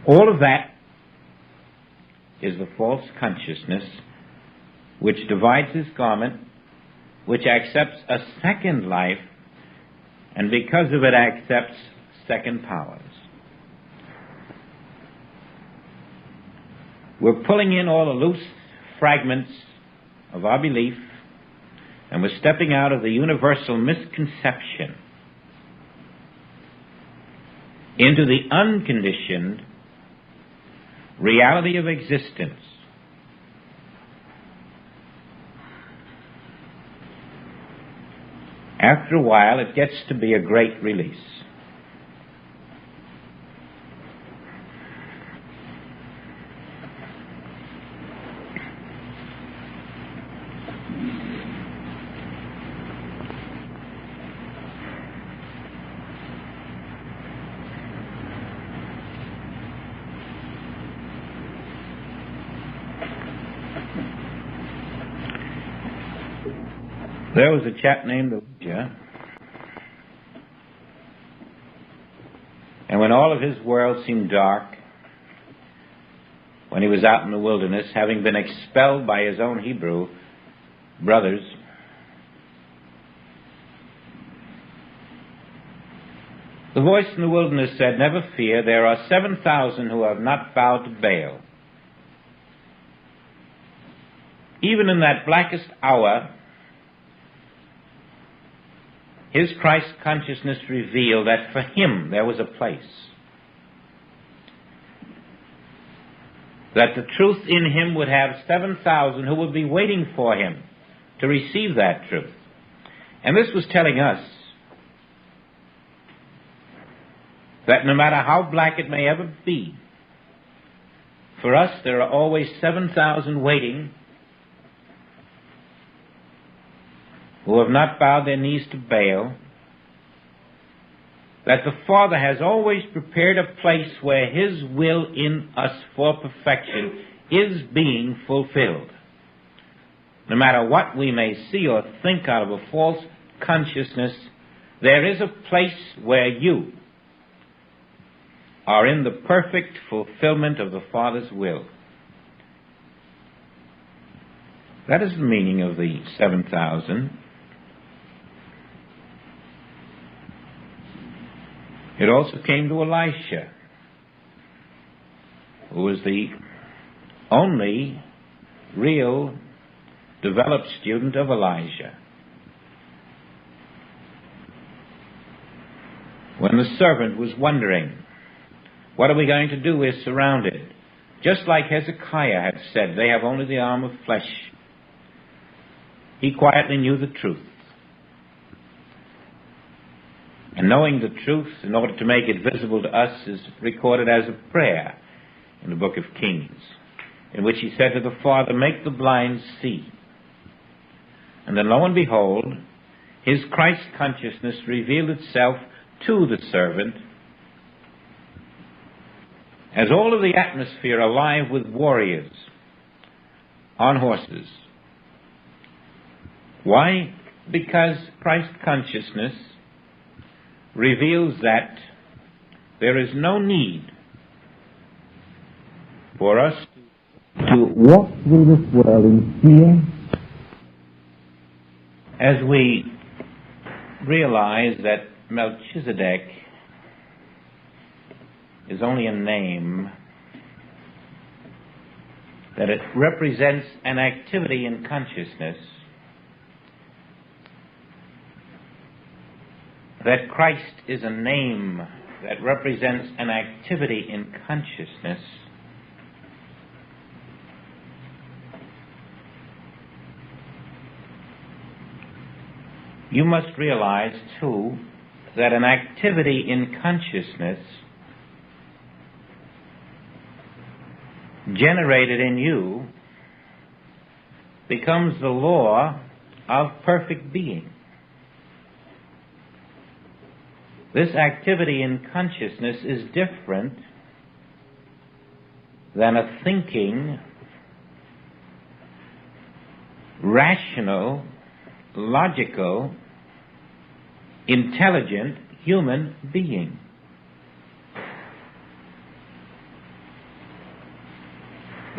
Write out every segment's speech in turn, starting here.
All of that is the false consciousness which divides his garment, which accepts a second life, and because of it accepts second powers. We're pulling in all the loose fragments of our belief, and we're stepping out of the universal misconception into the unconditioned reality of existence. After a while, it gets to be a great release. There was a chap named Elijah, and when all of his world seemed dark, when he was out in the wilderness, having been expelled by his own Hebrew brothers, the voice in the wilderness said, "Never fear, there are 7,000 who have not bowed to Baal." Even in that blackest hour, his Christ consciousness revealed that for him there was a place. That the truth in him would have 7,000 who would be waiting for him to receive that truth. And this was telling us that no matter how black it may ever be, for us there are always 7,000 waiting who have not bowed their knees to Baal, that the Father has always prepared a place where his will in us for perfection is being fulfilled. No matter what we may see or think out of a false consciousness, there is a place where you are in the perfect fulfillment of the Father's will. That is the meaning of the 7,000. It also came to Elisha, who was the only real developed student of Elijah. When the servant was wondering, what are we going to do? We're surrounded. Just like Hezekiah had said, they have only the arm of flesh. He quietly knew the truth. And knowing the truth, in order to make it visible to us, is recorded as a prayer in the book of Kings, in which he said to the Father, "Make the blind see." And then lo and behold, his Christ consciousness revealed itself to the servant as all of the atmosphere alive with warriors on horses. Why? Because Christ consciousness reveals that there is no need for us to walk through this world in fear, as we realize that Melchizedek is only a name, that it represents an activity in consciousness, that Christ is a name that represents an activity in consciousness, you must realize, too, that an activity in consciousness generated in you becomes the law of perfect being. This activity in consciousness is different than a thinking, rational, logical, intelligent human being.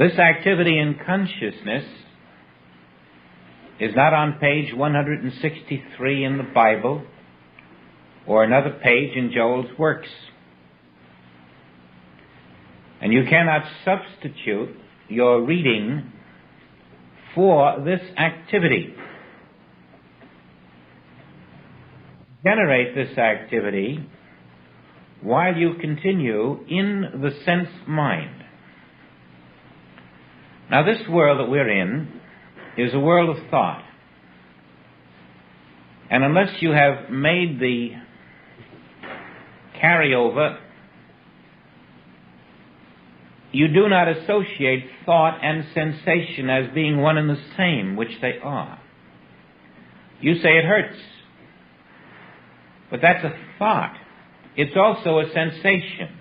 This activity in consciousness is not on page 163 in the Bible or another page in Joel's works. And you cannot substitute your reading for this activity. Generate this activity while you continue in the sense mind. Now, this world that we're in is a world of thought. And unless you have made the carryover, you do not associate thought and sensation as being one and the same, which they are. You say it hurts, but that's a thought. It's also a sensation.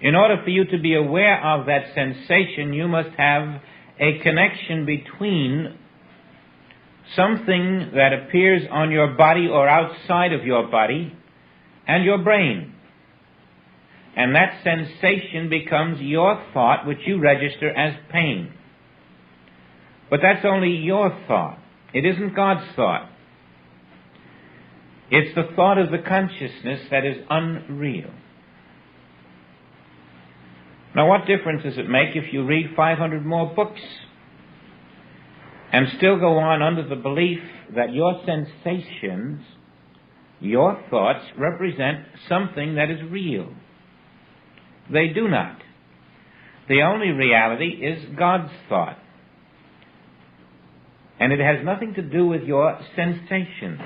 In order for you to be aware of that sensation, you must have a connection between something that appears on your body or outside of your body and your brain. And that sensation becomes your thought, which you register as pain. But that's only your thought. It isn't God's thought. It's the thought of the consciousness that is unreal. Now, what difference does it make if you read 500 more books and still go on under the belief that your sensations, your thoughts, represent something that is real? They do not. The only reality is God's thought. And it has nothing to do with your sensations.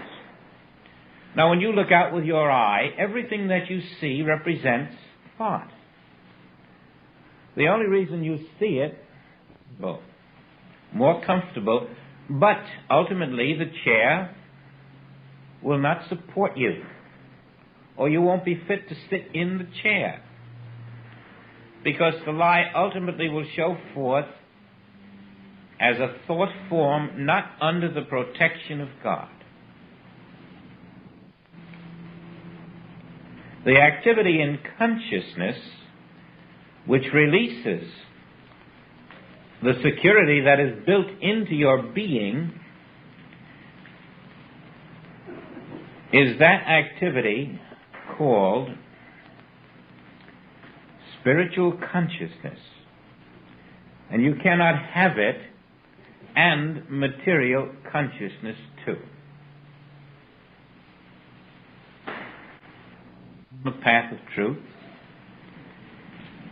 Now, when you look out with your eye, everything that you see represents thought. The only reason you see it, well, more comfortable, but ultimately the chair will not support you, or you won't be fit to sit in the chair, because the lie ultimately will show forth as a thought form not under the protection of God. The activity in consciousness, which releases the security that is built into your being, is that activity called spiritual consciousness. And you cannot have it and material consciousness too. The path of truth.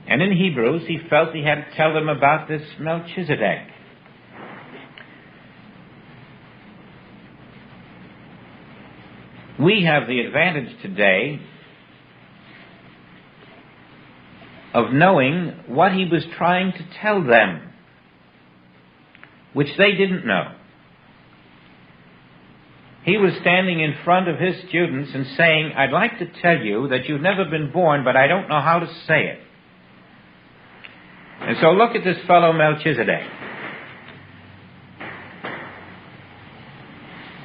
And in Hebrews, he felt he had to tell them about this Melchizedek. We have the advantage today of knowing what he was trying to tell them, which they didn't know. He was standing in front of his students and saying, I'd like to tell you that you've never been born, but I don't know how to say it. And so look at this fellow Melchizedek.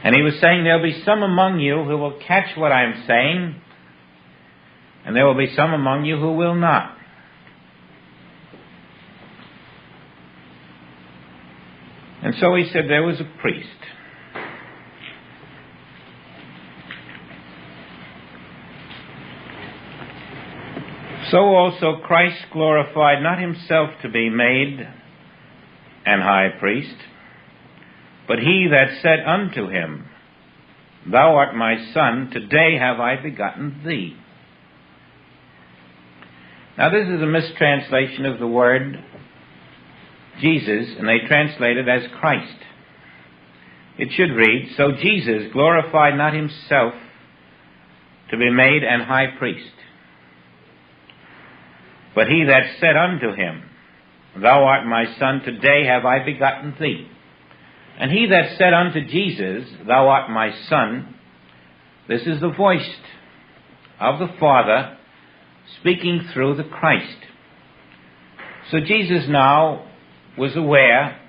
And he was saying, there'll be some among you who will catch what I'm saying, and there will be some among you who will not. And so he said there was a priest. So also Christ glorified not himself to be made an high priest, but he that said unto him, Thou art my son, today have I begotten thee. Now this is a mistranslation of the word Jesus, and they translate it as Christ. It should read, So Jesus glorified not himself to be made an high priest, but he that said unto him, Thou art my son, today have I begotten thee. And he that said unto Jesus, Thou art my son, this is the voice of the Father speaking through the Christ. So Jesus now was aware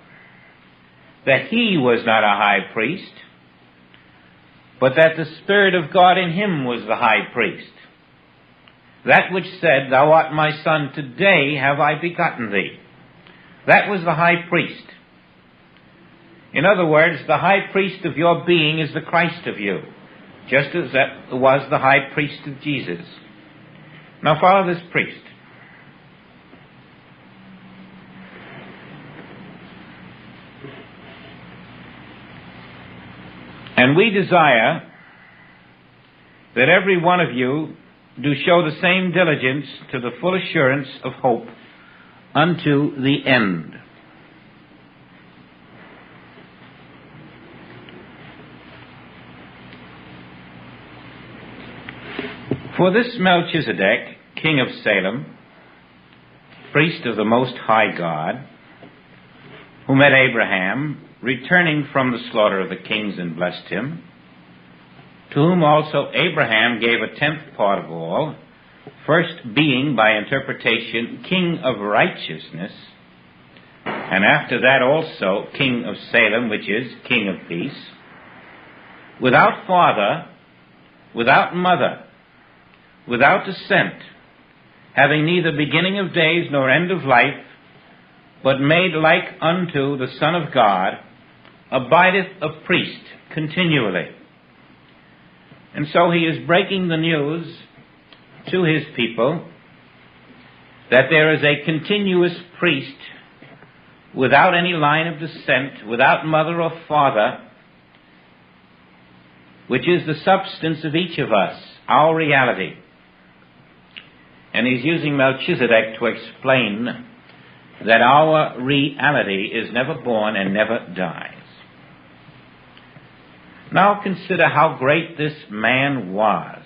that he was not a high priest, but that the Spirit of God in him was the high priest. That which said, Thou art my son, today have I begotten thee. That was the high priest. In other words, the high priest of your being is the Christ of you, just as that was the high priest of Jesus. Now follow this priest. And we desire that every one of you do show the same diligence to the full assurance of hope unto the end. For this Melchizedek, king of Salem, priest of the Most High God, who met Abraham, returning from the slaughter of the kings and blessed him, to whom also Abraham gave a tenth part of all, first being, by interpretation, king of righteousness, and after that also king of Salem, which is king of peace, without father, without mother, without descent, having neither beginning of days nor end of life, but made like unto the Son of God, abideth a priest continually. And so he is breaking the news to his people that there is a continuous priest without any line of descent, without mother or father, which is the substance of each of us, our reality. And he's using Melchizedek to explain that our reality is never born and never dies. Now consider how great this man was,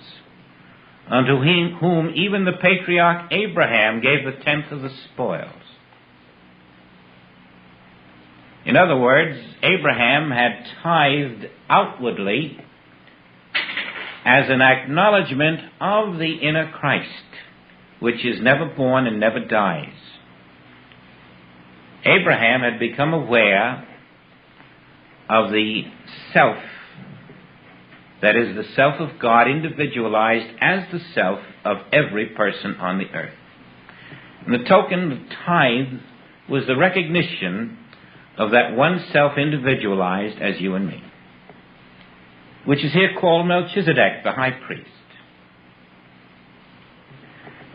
unto whom even the patriarch Abraham gave the tenth of the spoils. In other words, Abraham had tithed outwardly as an acknowledgement of the inner Christ, which is never born and never dies. Abraham had become aware of the self, that is, the self of God individualized as the self of every person on the earth. And the token, the tithe, was the recognition of that one self individualized as you and me, which is here called Melchizedek, the high priest.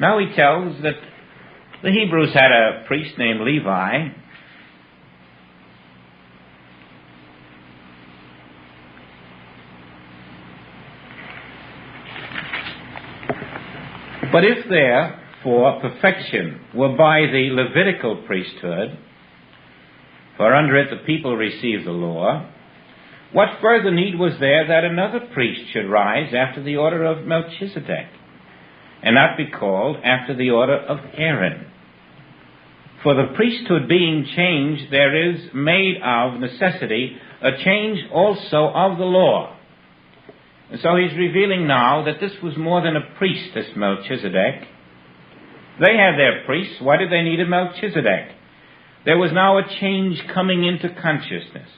Now he tells that the Hebrews had a priest named Levi, but if therefore perfection were by the Levitical priesthood, for under it the people received the law, what further need was there that another priest should rise after the order of Melchizedek, and not be called after the order of Aaron? For the priesthood being changed, there is made of necessity a change also of the law. And so he's revealing now that this was more than a priest, this Melchizedek. They had their priests. Why did they need a Melchizedek? There was now a change coming into consciousness.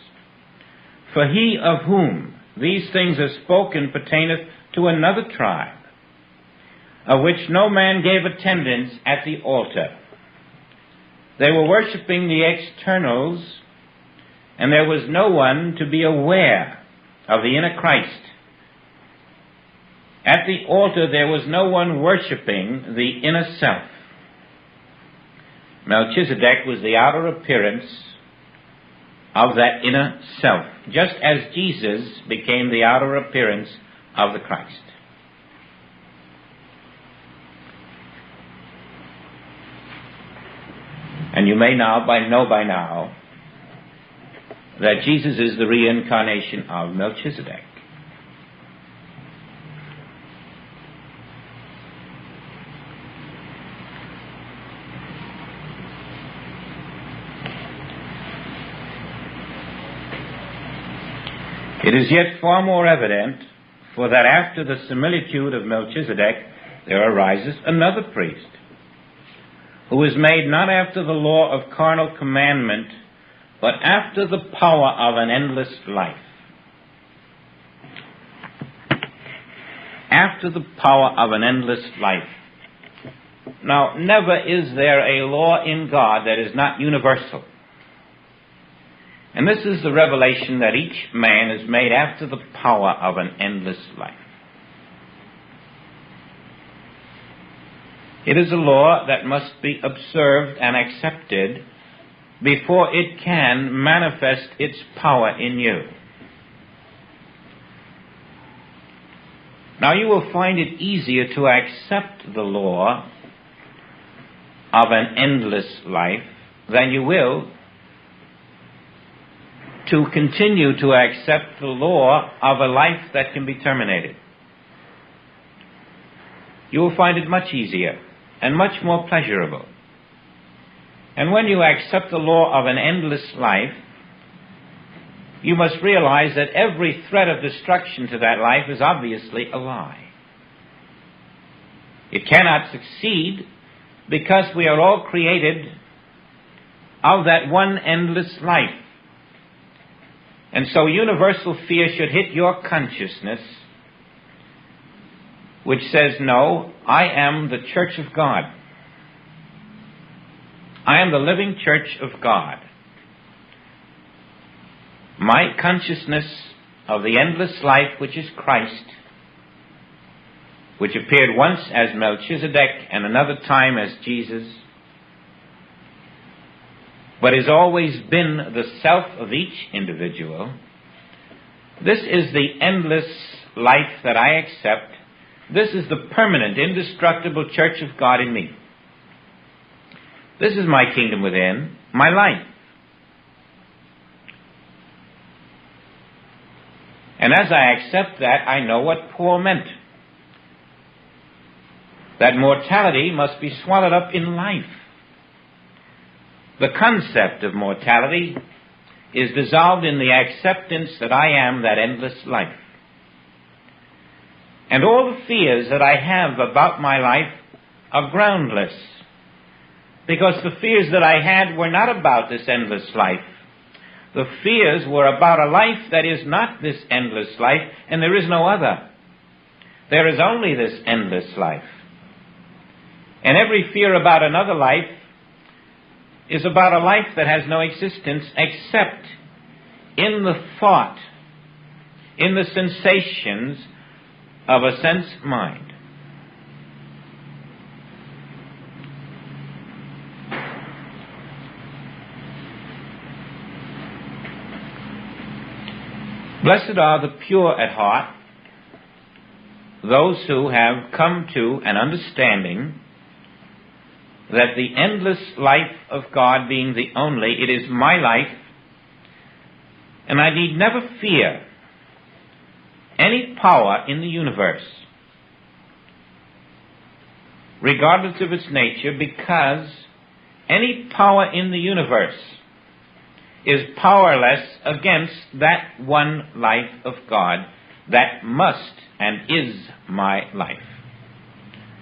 For he of whom these things are spoken pertaineth to another tribe, of which no man gave attendance at the altar. They were worshiping the externals, and there was no one to be aware of the inner Christ. At the altar there was no one worshiping the inner self. Melchizedek was the outer appearance of that inner self, just as Jesus became the outer appearance of the Christ. And you may know by now that Jesus is the reincarnation of Melchizedek. It is yet far more evident, for that after the similitude of Melchizedek there arises another priest, who is made not after the law of carnal commandment, but after the power of an endless life. After the power of an endless life. Now, never is there a law in God that is not universal. And this is the revelation that each man is made after the power of an endless life. It is a law that must be observed and accepted before it can manifest its power in you. Now, you will find it easier to accept the law of an endless life than you will to continue to accept the law of a life that can be terminated. You will find it much easier and much more pleasurable. And when you accept the law of an endless life, you must realize that every threat of destruction to that life is obviously a lie. It cannot succeed because we are all created of that one endless life. And so universal fear should hit your consciousness, which says, no, I am the church of God. I am the living church of God. My consciousness of the endless life, which is Christ, which appeared once as Melchizedek and another time as Jesus, but has always been the self of each individual. This is the endless life that I accept. This is the permanent, indestructible church of God in me. This is my kingdom within, my life. And as I accept that, I know what Paul meant. That mortality must be swallowed up in life. The concept of mortality is dissolved in the acceptance that I am that endless life. And all the fears that I have about my life are groundless, because the fears that I had were not about this endless life. The fears were about a life that is not this endless life, and there is no other. There is only this endless life. And every fear about another life is about a life that has no existence except in the thought, in the sensations of a sense mind. Blessed are the pure at heart, those who have come to an understanding that the endless life of God being the only, it is my life, and I need never fear any power in the universe, regardless of its nature, because any power in the universe is powerless against that one life of God that must and is my life.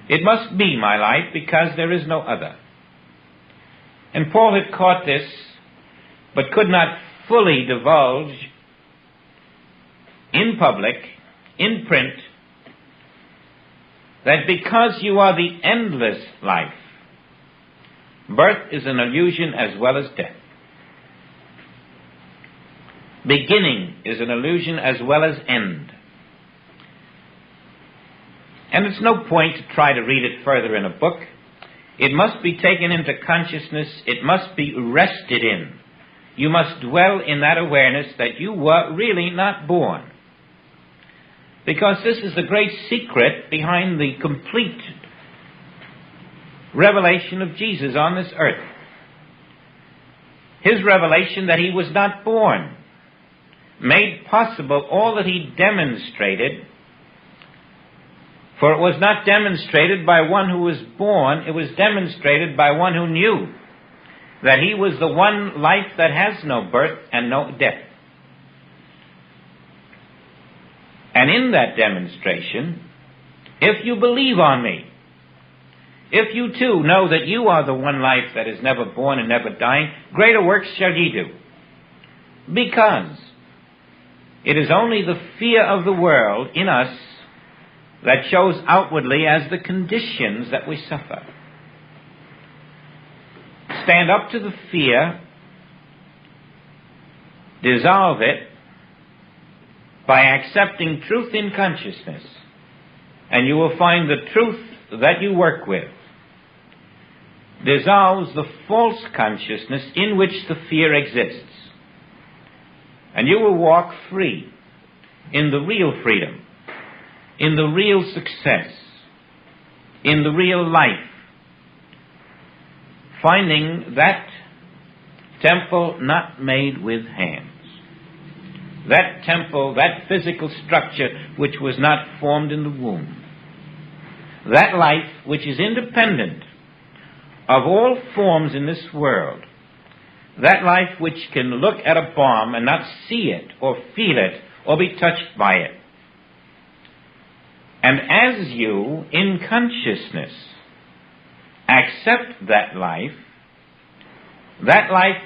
It must be my life because there is no other. And Paul had caught this, but could not fully divulge in public, in print, that because you are the endless life, birth is an illusion as well as death. Beginning is an illusion as well as end. And it's no point to try to read it further in a book. It must be taken into consciousness. It must be rested in. You must dwell in that awareness that you were really not born. Because this is the great secret behind the complete revelation of Jesus on this earth. His revelation that he was not born made possible all that he demonstrated. For it was not demonstrated by one who was born, it was demonstrated by one who knew that he was the one life that has no birth and no death. And in that demonstration, if you believe on me, if you too know that you are the one life that is never born and never dying, greater works shall ye do. Because it is only the fear of the world in us that shows outwardly as the conditions that we suffer. stand up to the fear, dissolve it by accepting truth in consciousness, and you will find the truth that you work with dissolves the false consciousness in which the fear exists. And you will walk free in the real freedom, in the real success, in the real life, finding that temple not made with hands. That temple, that physical structure which was not formed in the womb. That life which is independent of all forms in this world. That life which can look at a bomb and not see it or feel it or be touched by it. And as you, in consciousness, accept that life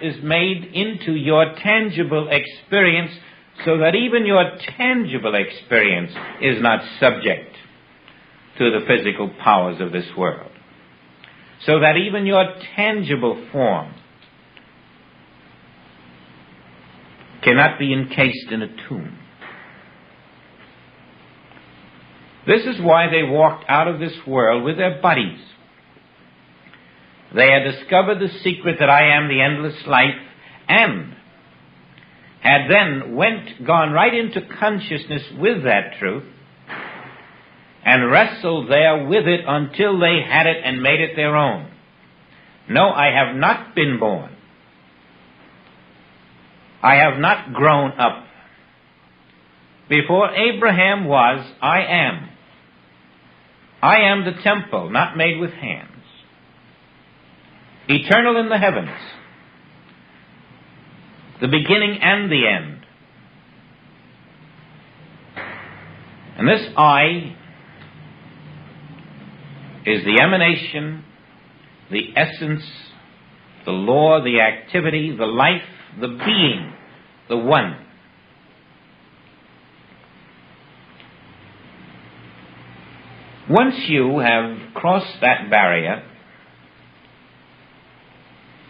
is made into your tangible experience, so that even your tangible experience is not subject to the physical powers of this world. So that even your tangible form cannot be encased in a tomb. This is why they walked out of this world with their bodies. They had discovered the secret that I am the endless life, and had then gone right into consciousness with that truth, and wrestled there with it until they had it and made it their own. No, I have not been born. I have not grown up. Before Abraham was, I am. I am the temple, not made with hands. Eternal in the heavens. The beginning and the end. And this I is the emanation, the essence, the law, the activity, the life, the being, the one. Once you have crossed that barrier,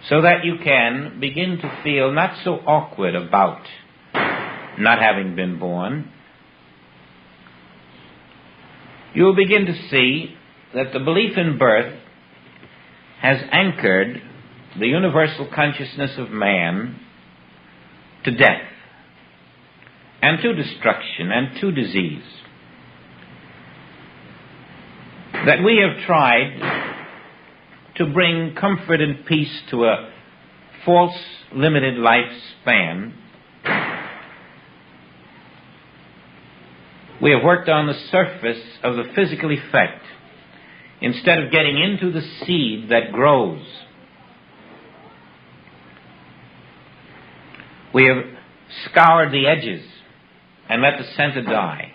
so that you can begin to feel not so awkward about not having been born, you will begin to see that the belief in birth has anchored the universal consciousness of man to death, and to destruction, and to disease. That we have tried to bring comfort and peace to a false, limited lifespan. We have worked on the surface of the physical effect, instead of getting into the seed that grows. We have scoured the edges and let the center die.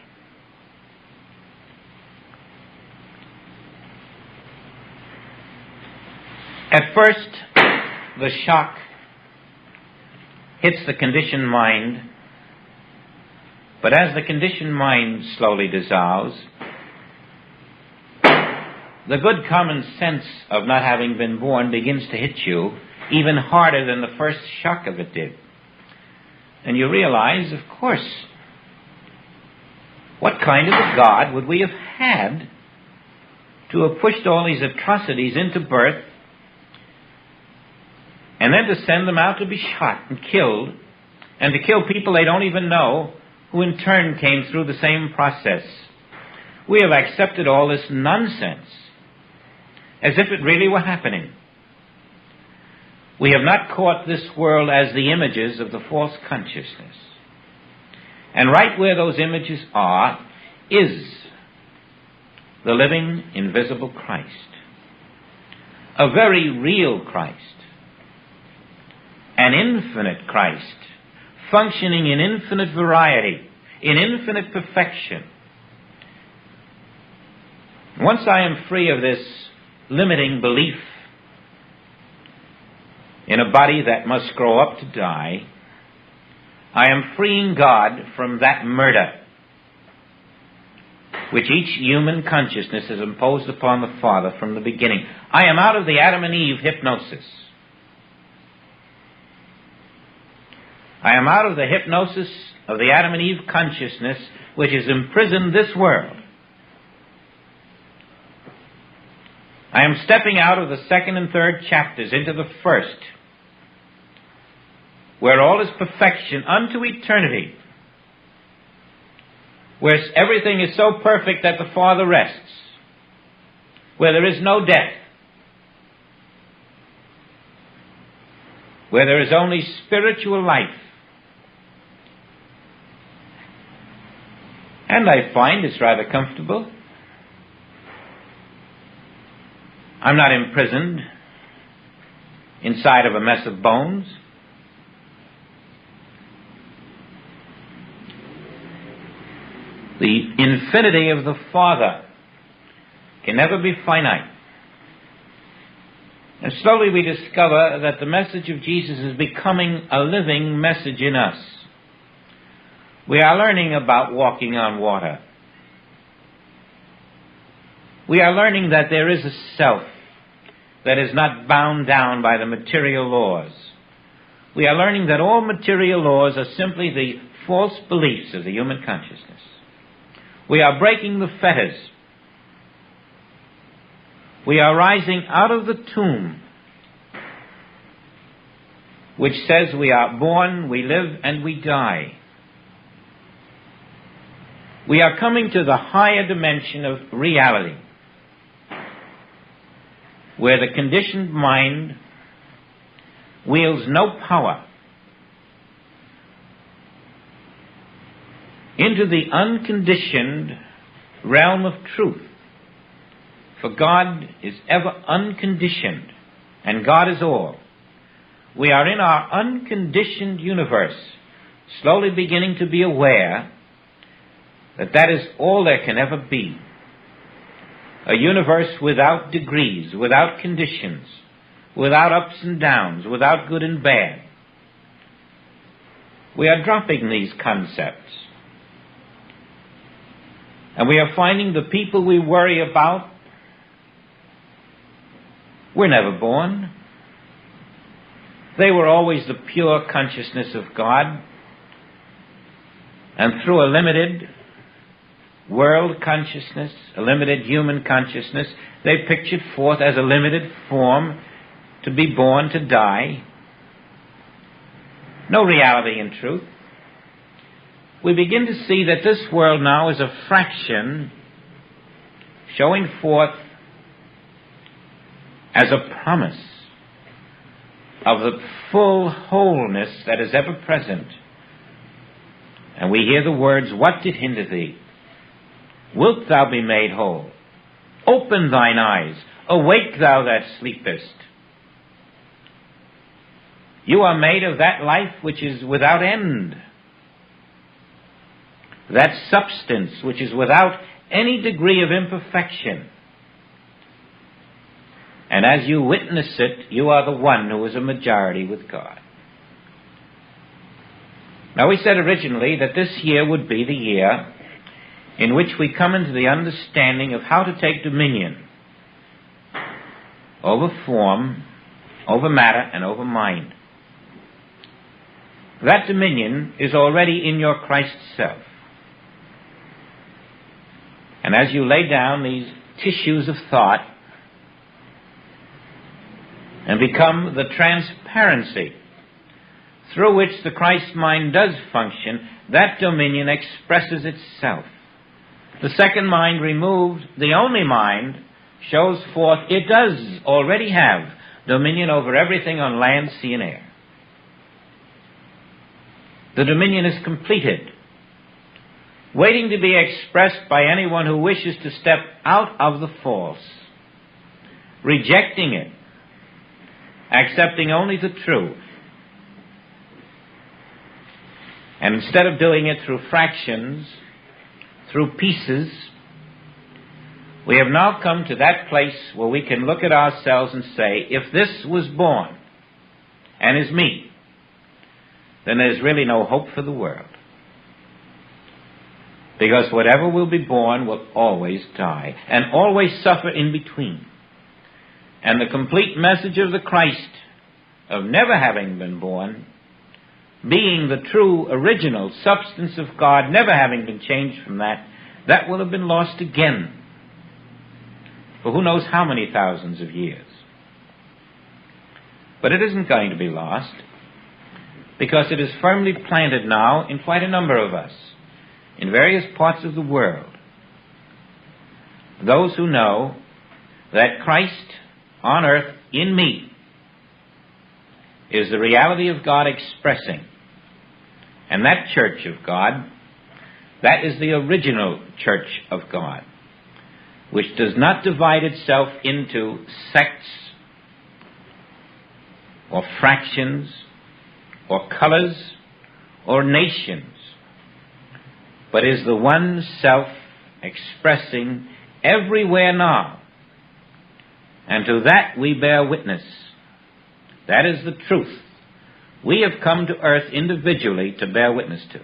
At first, the shock hits the conditioned mind, but as the conditioned mind slowly dissolves, the good common sense of not having been born begins to hit you even harder than the first shock of it did. And you realize, of course, what kind of a God would we have had to have pushed all these atrocities into birth, and then to send them out to be shot and killed, and to kill people they don't even know, who in turn came through the same process. We have accepted all this nonsense as if it really were happening. We have not caught this world as the images of the false consciousness. And right where those images are is the living, invisible Christ. A very real Christ. An infinite Christ, functioning in infinite variety, in infinite perfection. Once I am free of this limiting belief in a body that must grow up to die, I am freeing God from that murder which each human consciousness has imposed upon the Father from the beginning. I am out of the Adam and Eve hypnosis. I am out of the hypnosis of the Adam and Eve consciousness which has imprisoned this world. I am stepping out of the second and third chapters into the first, where all is perfection unto eternity, where everything is so perfect that the Father rests, where there is no death, where there is only spiritual life. And I find it's rather comfortable. I'm not imprisoned inside of a mess of bones. The infinity of the Father can never be finite. And slowly we discover that the message of Jesus is becoming a living message in us. We are learning about walking on water. We are learning that there is a self that is not bound down by the material laws. We are learning that all material laws are simply the false beliefs of the human consciousness. We are breaking the fetters. We are rising out of the tomb, which says we are born, we live, and we die. We are coming to the higher dimension of reality, where the conditioned mind wields no power, into the unconditioned realm of truth. For God is ever unconditioned, and God is all. We are in our unconditioned universe, slowly beginning to be aware that that is all there can ever be. A universe without degrees, without conditions, without ups and downs, without good and bad. We are dropping these concepts. And we are finding the people we worry about were never born. They were always the pure consciousness of God. And through a limited world consciousness, a limited human consciousness, they pictured forth as a limited form to be born, to die. No reality in truth. We begin to see that this world now is a fraction showing forth as a promise of the full wholeness that is ever present. And we hear the words, "What did hinder thee? Wilt thou be made whole? Open thine eyes, awake thou that sleepest. You are made of that life which is without end, that substance which is without any degree of imperfection. And as you witness it, you are the one who is a majority with God." Now, we said originally that this year would be the year in which we come into the understanding of how to take dominion over form, over matter, and over mind. That dominion is already in your Christ self. And as you lay down these tissues of thought and become the transparency through which the Christ mind does function, that dominion expresses itself. The second mind removed, the only mind, shows forth it does already have dominion over everything on land, sea, and air. The dominion is completed, waiting to be expressed by anyone who wishes to step out of the false, rejecting it, accepting only the true. And instead of doing it through fractions, through pieces, we have now come to that place where we can look at ourselves and say, if this was born and is me, then there's really no hope for the world. Because whatever will be born will always die and always suffer in between. And the complete message of the Christ of never having been born being the true original substance of God, never having been changed from that, that will have been lost again for who knows how many thousands of years. But it isn't going to be lost, because it is firmly planted now in quite a number of us, in various parts of the world. Those who know that Christ on earth in me is the reality of God expressing. And that church of God, that is the original church of God, which does not divide itself into sects or fractions or colors or nations, but is the one self expressing everywhere now. And to that we bear witness. That is the truth we have come to earth individually to bear witness to.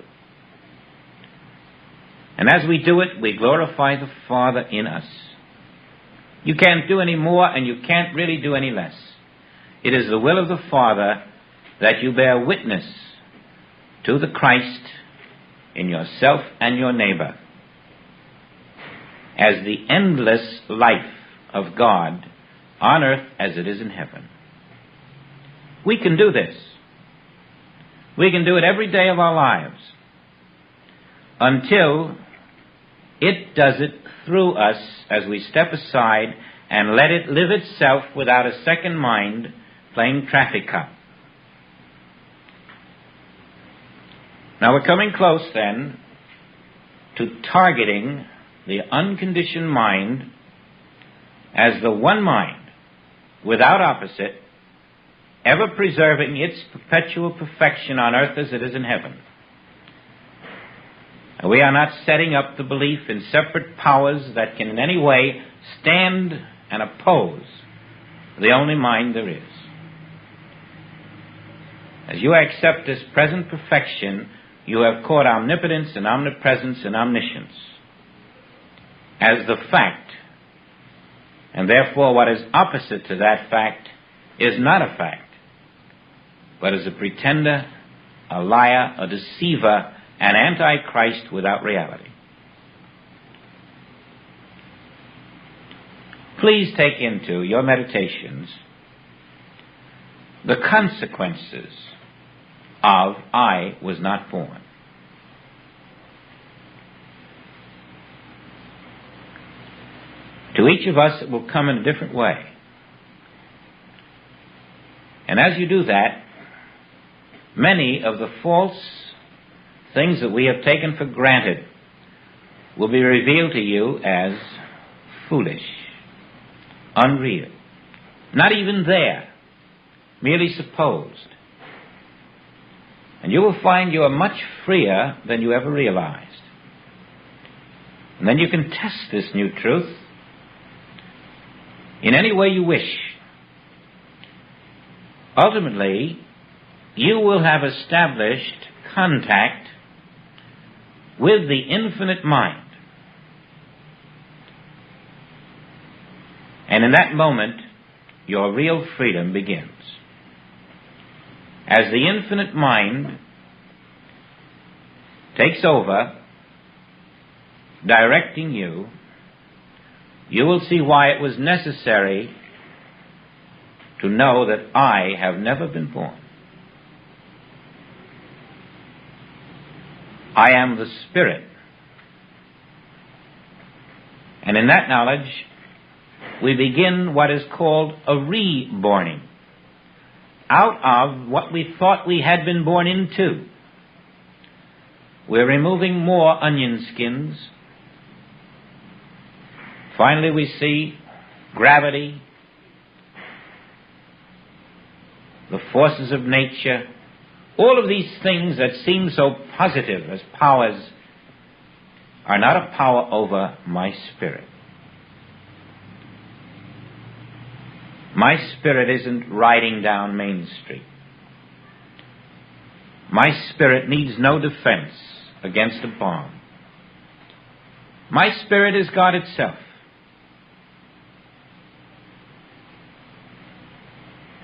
And as we do it, we glorify the Father in us. You can't do any more, and you can't really do any less. It is the will of the Father that you bear witness to the Christ in yourself and your neighbor as the endless life of God on earth as it is in heaven. We can do this. We can do it every day of our lives until it does it through us as we step aside and let it live itself without a second mind playing traffic cop. Now we're coming close then to targeting the unconditioned mind as the one mind, without opposite, ever preserving its perpetual perfection on earth as it is in heaven. We are not setting up the belief in separate powers that can in any way stand and oppose the only mind there is. As you accept this present perfection, you have caught omnipotence and omnipresence and omniscience as the fact, and therefore what is opposite to that fact is not a fact, but is a pretender, a liar, a deceiver, an antichrist without reality. Please take into your meditations the consequences of I was not born. To each of us it will come in a different way. And as you do that, many of the false things that we have taken for granted will be revealed to you as foolish, unreal, not even there, merely supposed. And you will find you are much freer than you ever realized. And then you can test this new truth in any way you wish. Ultimately, you will have established contact with the infinite mind. And in that moment, your real freedom begins. As the infinite mind takes over, directing you, you will see why it was necessary to know that I have never been born. I am the Spirit. And in that knowledge, we begin what is called a reborning, out of what we thought we had been born into. We're removing more onion skins. Finally, we see gravity, the forces of nature, all of these things that seem so positive as powers are not a power over my spirit. My spirit isn't riding down Main Street. My spirit needs no defense against a bomb. My spirit is God itself.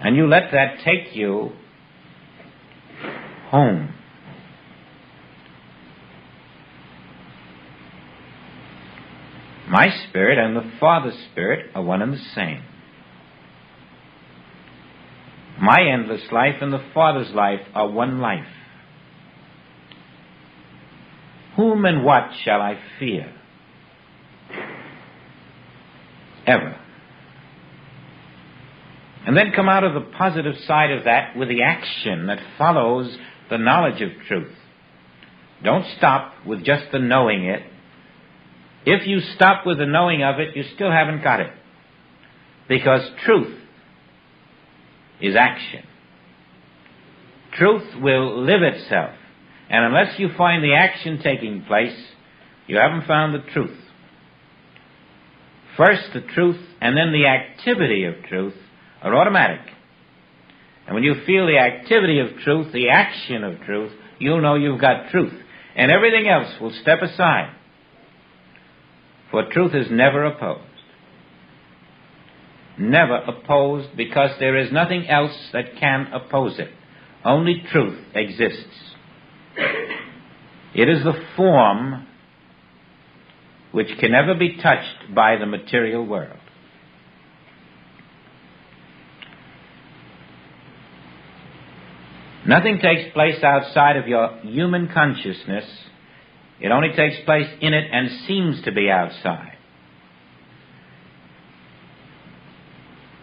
And you let that take you home. My spirit and the Father's Spirit are one and the same. My endless life and the Father's life are one life. Whom and what shall I fear? Ever. And then come out of the positive side of that with the action that follows the knowledge of truth. Don't stop with just the knowing it. If you stop with the knowing of it, you still haven't got it. Because truth is action. Truth will live itself. And unless you find the action taking place, you haven't found the truth. First the truth and then the activity of truth are automatic. And when you feel the activity of truth, the action of truth, you'll know you've got truth. And everything else will step aside. For truth is never opposed. Never opposed, because there is nothing else that can oppose it. Only truth exists. It is the form which can never be touched by the material world. Nothing takes place outside of your human consciousness. It only takes place in it and seems to be outside.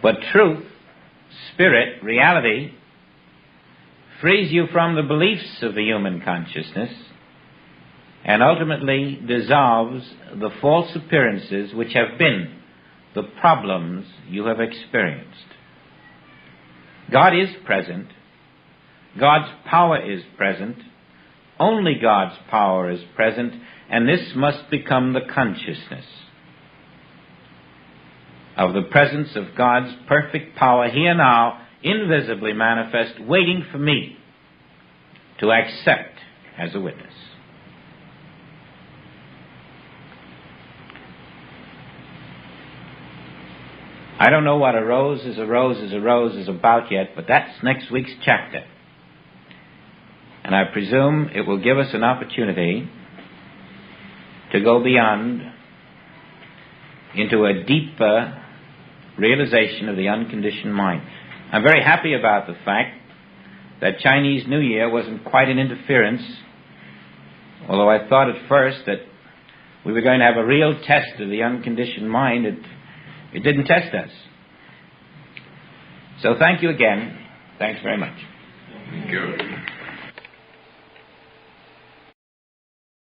But truth, spirit, reality, frees you from the beliefs of the human consciousness and ultimately dissolves the false appearances which have been the problems you have experienced. God is present. God's power is present. Only God's power is present, and this must become the consciousness of the presence of God's perfect power here now, invisibly manifest, waiting for me to accept as a witness. I don't know what a rose is about yet, but that's next week's chapter. And I presume it will give us an opportunity to go beyond into a deeper realization of the unconditioned mind. I'm very happy about the fact that Chinese New Year wasn't quite an interference, although I thought at first that we were going to have a real test of the unconditioned mind. It didn't test us. So thank you again. Thanks very much. Thank you.